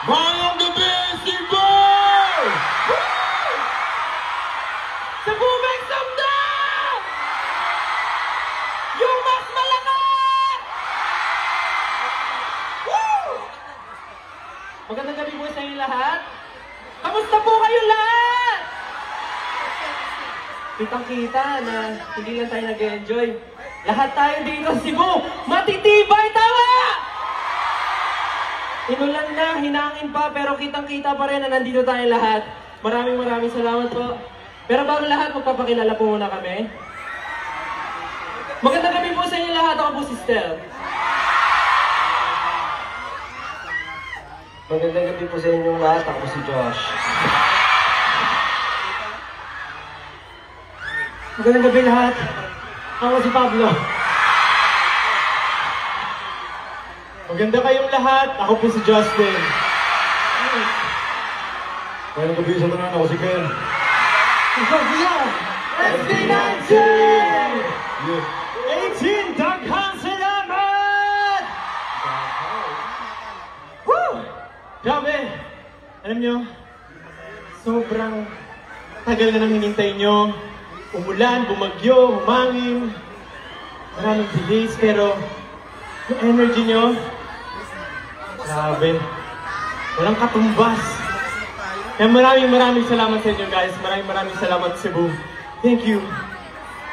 Mayang gabi, Cebu! Cebu, make some noise! Yung mas malakas! Woo! Magandang gabi po sa inyo lahat. Kamusta po kayo lahat? Kitang-kita na hindi lang tayo nag-enjoy. Lahat tayo dito sa Cebu, matitibay, tama! Inulan na, hinangin pa, pero kitang-kita pa rin na nandito tayo lahat. Maraming salamat po. Pero bago lahat, magpapakilala po muna kami. Magandang gabi po sa inyo lahat. Ako po si Stel. Magandang gabi po sa inyong lahat. Ako si Josh. Magandang gabi lahat. Ako si Pablo. Maganda kayong lahat. Ako po si Justin. Magandang gabi sa tanan. Ako si Ken. SB19! 18! Daghang salamat! Woo! Grabe! Alam nyo, sobrang tagal na nang hinintay nyo. Umulan, bumagyo, humangin. Maraming delays, pero yung energy nyo, grabe. Walang katumbas. Kaya maraming salamat sa inyo guys. Maraming salamat Cebu. Thank you.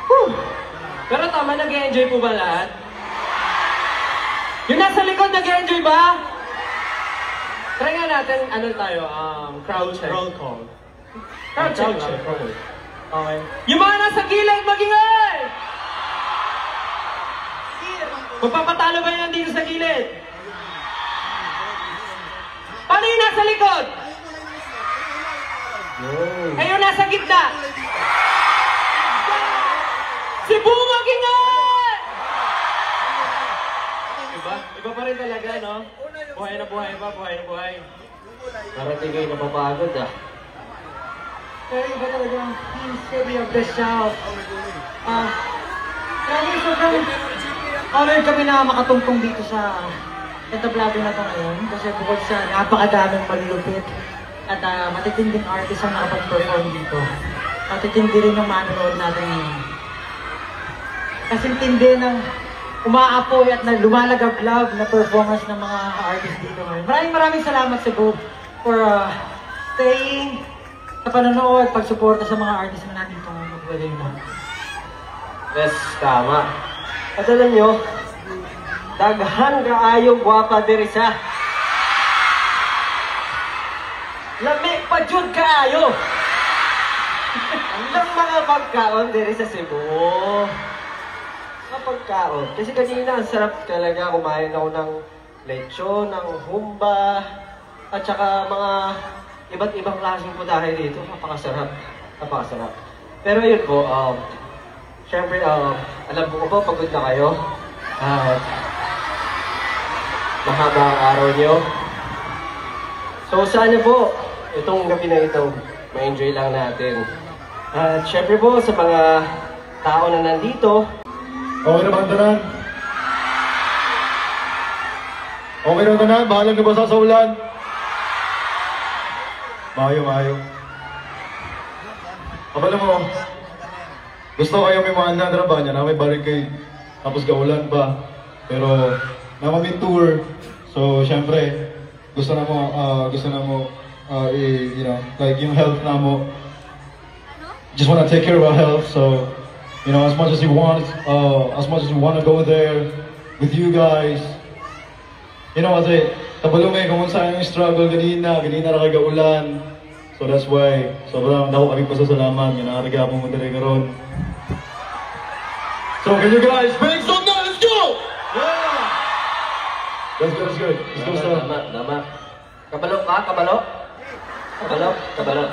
Woo! Pero tama, nag-enjoy po ba lahat? Yung nasa likod, nag-enjoy ba? Try nga natin, ano tayo, crowd check. Roll call. Crowd check. Okay. Yung mga nasa gilid, magingay! Magpapatalo ba yan dito sa gilid? Paano yung nasa likod? Kayo nasa gitna. Cebu, magingay! Iba pa rin talaga, no? Buhay na buhay pa, buhay na buhay. Parang di kayo napapagod ah. Pero iba talaga ang history of the shout. Sobrang honored kami na makatungtong dito sa entablado na ito ngayon. Kasi bukod sa napakadaming malulupit at matitinding artist ang nakapag-perform dito. Matitindi rin yung manonood natin ngayon. Kasing tindi ng umaapoy at na lumalagablab na performance ng mga artist dito ngayon. Maraming salamat Cebu for staying sa panonood, pagsuporta sa mga artist na nandito magwalay na. Yes, tama. At alam nyo, daghan kaayo gwapa diri sa lami pa jud kaayo. Ang mga pagkaon diri sa Cebu. Mga pagkaon. Kasi kanina ang sarap talaga. Kumain ako ng lechon, ng humba, at saka mga iba't ibang klaseng putahe dito. Napakasarap. Napakasarap. Pero yun po, syempre, alam ko po, pagod na kayo. At mahaba ang araw nyo. So sana po, itong gabi na ito, ma-enjoy lang natin. At syempre po, sa mga tao na nandito. Okay na ba ang tanan? Okay na ang tanan? Bahalang nabasa sa ulan? Mayo. Kabala mo, gusto kayo may mga andang ba niya na may barricade, tapos gaulan pa. Pero, naman may tour. So, syempre, gusto na mo, you know, like yung health na mo. Just want to take care of our health. So, you know, as much as you want to go there with you guys. You know, kasi kabalo may kung saan yung struggle kanina na kay gaulan. So that's why, sobrang dako kami pasasalamat. Yung nakariga po mo talaga karon. So can you guys make some noise? Let's go! Yeah! That's good. Let's go start. Tama. Kabalo ka? Kabalo? Kabalo.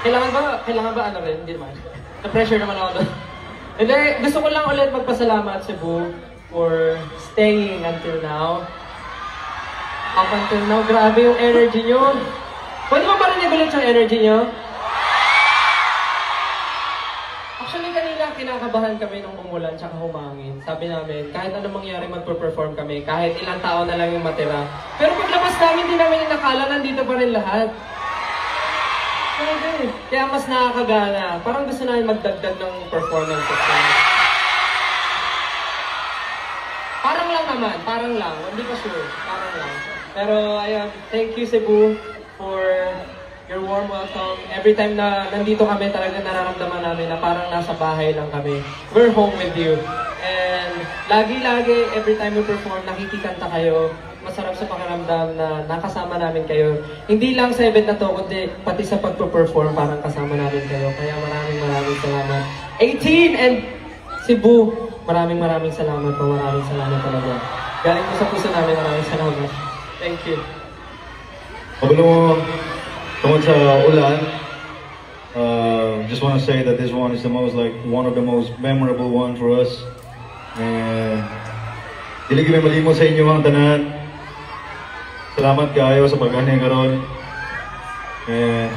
Kailangan ba ano rin? Hindi naman. Na-pressure naman ako doon. And then, gusto ko lang ulit magpasalamat Cebu for staying until now. Up until now, grabe yung energy nyo. Pwede mo ba rin ulit yung energy nyo? Actually, kanina kinakabahan kami nung umulan tsaka humangin. Sabi namin, kahit anong mangyari magpo-perform kami, kahit ilang tao na lang yung matira. Pero paglabas namin, di namin inakala, nandito pa rin lahat. Kaya mas nakakagana. Parang gusto namin magdagdag ng performances. Parang lang naman, parang lang. Hindi pa sure, parang lang. Pero ayun, thank you Cebu for your warm welcome. Every time na nandito kami, talaga nararamdaman namin na parang nasa bahay lang kami. We're home with you. And lagi-lagi, every time we perform, nakikikanta kayo. Masarap sa pakiramdam na nakasama namin kayo. Hindi lang sa event na to, kundi pati sa pagpo-perform, parang kasama namin kayo. Kaya maraming salamat. 18 and Cebu, maraming salamat po. Maraming salamat talaga. Galing po sa puso namin, maraming salamat. Thank you. Kabalo mo, tungkol sa ulan, just want to say that this one is one of the most memorable one for us. And dili kami malimot sa inyo ang tanan. Salamat kayo sa pagganay karon. And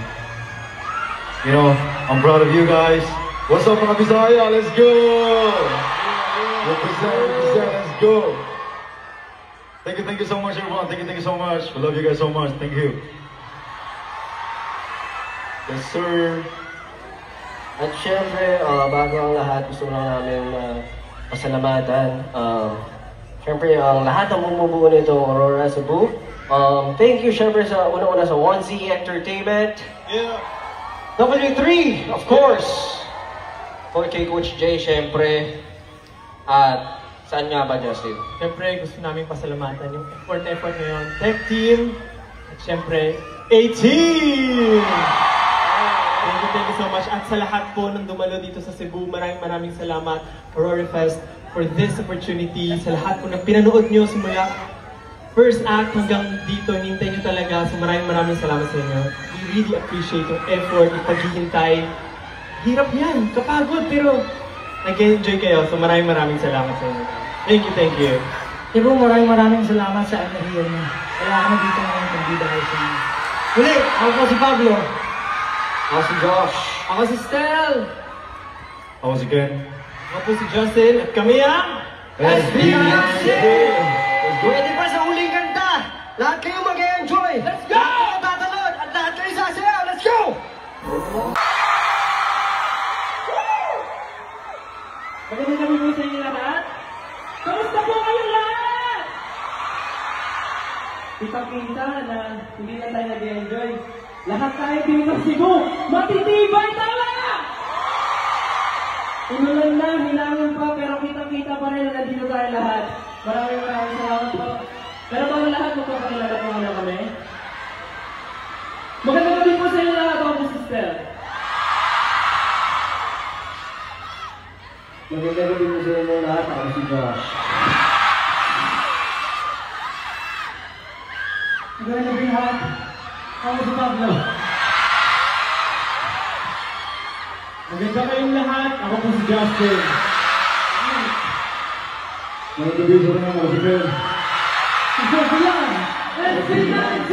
you know, I'm proud of you guys. What's up mga Bisaya? Let's go! Represent, let's go! Thank you so much everyone. Thank you so much. We love you guys so much. Thank you. Yes, sir. At syempre, bago ang lahat, gusto lang namin pasalamatan. Syempre, ang lahat ng bumubuo nito, Aurora Cebu. Thank you, syempre, sa una-una sa 1Z Entertainment. Yeah. W3, of course. For kay Coach Jay, syempre. At saan nga ba, Justin? Siyempre, gusto namin pasalamatan yung effort na yun. Tech team, at siyempre, A-Team! Thank you so much. At sa lahat po ng dumalo dito sa Cebu, maraming salamat, Aurora Fest, for this opportunity. Sa lahat po na pinanood nyo simula first act hanggang dito, hintay nyo talaga. So maraming salamat sa inyo. We really appreciate yung effort, yung paghihintay. Hirap yan, kapagod, pero nag-enjoy kayo. So maraming salamat sa inyo. Thank you. Cebu, maraming salamat sa anahiyan niyo. Kaya kami dito ngayon kundi dahil sa inyo. Muli, ako po si Pablo. Ako si Josh. Ako si Stel. Ako si Ken. Ako po si Justin. At kami ang SBNC! Pwede pa sa huling kanta! Lahat kayo mag-enjoy! Let's go! Lahat kayo tatalon! At lahat kayo sasayaw! Let's go! Magandang gabi po sa inyo lahat. Kamusta po kayo lahat? Ipakita na hindi na tayo nag-enjoy. Lahat tayo dito sa Cebu, matitibay tayo! Umulan na, hilangan pa, pero kitang-kita pa rin na nandito tayo lahat. Maraming salamat po. Pero bago lahat, magpapakilala po muna kami. Magandang gabi po sa inyo lahat, ako po sister. Magandang gabi mo sa inyo lahat. Ako si Josh. Magandang gabi lahat. Ako si Pablo. Maganda kayong lahat, ako po si Justin. Magandang gabi sa mga si Ken. Si Josh lang. SB19!